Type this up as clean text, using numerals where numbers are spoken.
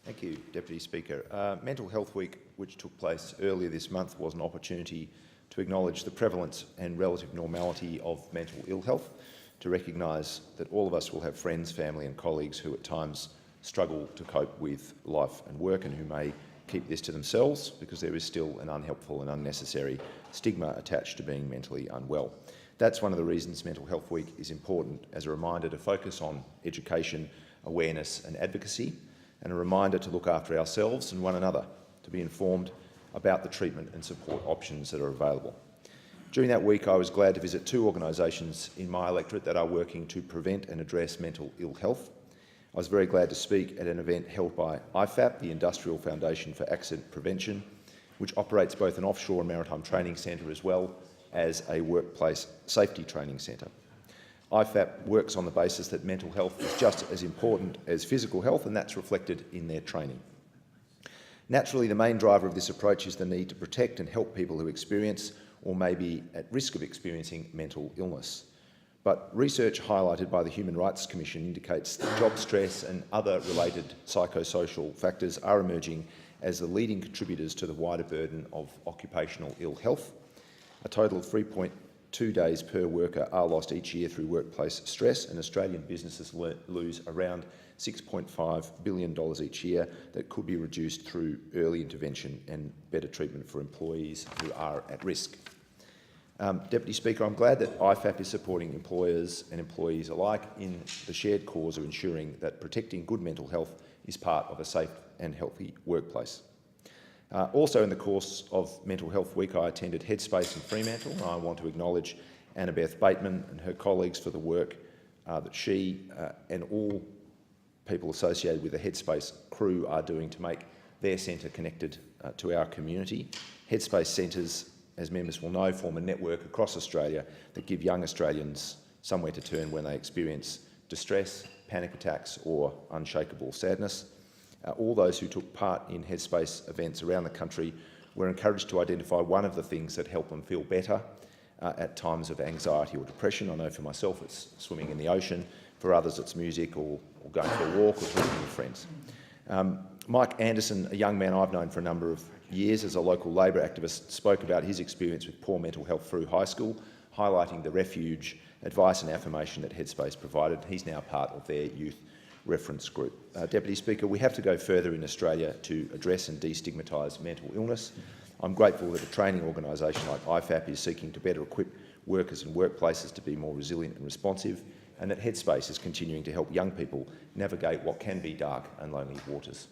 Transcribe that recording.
Thank you, Deputy Speaker. Mental Health Week, which took place earlier this month, was an opportunity to acknowledge the prevalence and relative normality of mental ill health, to recognise that all of us will have friends, family and colleagues who at times struggle to cope with life and work and who may keep this to themselves because there is still an unhelpful and unnecessary stigma attached to being mentally unwell. That's one of the reasons Mental Health Week is important, as a reminder to focus on education, awareness and advocacy, and a reminder to look after ourselves and one another, to be informed about the treatment and support options that are available. During that week, I was glad to visit two organisations in my electorate that are working to prevent and address mental ill health. I was very glad to speak at an event held by IFAP, the Industrial Foundation for Accident Prevention, which operates both an offshore and maritime training centre as well as a workplace safety training centre. IFAP works on the basis that mental health is just as important as physical health, and that's reflected in their training. Naturally, the main driver of this approach is the need to protect and help people who experience or may be at risk of experiencing mental illness. But research highlighted by the Human Rights Commission indicates that job stress and other related psychosocial factors are emerging as the leading contributors to the wider burden of occupational ill health. A total of 3.2 days per worker are lost each year through workplace stress, and Australian businesses lose around $6.5 billion each year that could be reduced through early intervention and better treatment for employees who are at risk. Deputy Speaker, I'm glad that IFAP is supporting employers and employees alike in the shared cause of ensuring that protecting good mental health is part of a safe and healthy workplace. Also in the course of Mental Health Week, I attended Headspace in Fremantle, and I want to acknowledge Annabeth Bateman and her colleagues for the work that she and all people associated with the Headspace crew are doing to make their centre connected to our community. Headspace centres, as members will know, form a network across Australia that give young Australians somewhere to turn when they experience distress, panic attacks or unshakable sadness. All those who took part in Headspace events around the country were encouraged to identify one of the things that help them feel better at times of anxiety or depression. I know for myself it's swimming in the ocean, for others it's music or going for a walk or talking with friends. Mike Anderson, a young man I've known for a number of years as a local Labor activist, spoke about his experience with poor mental health through high school, highlighting the refuge, advice and affirmation that Headspace provided. He's now part of their youth reference group. Deputy Speaker, we have to go further in Australia to address and destigmatise mental illness. I'm grateful that a training organisation like IFAP is seeking to better equip workers and workplaces to be more resilient and responsive, and that Headspace is continuing to help young people navigate what can be dark and lonely waters.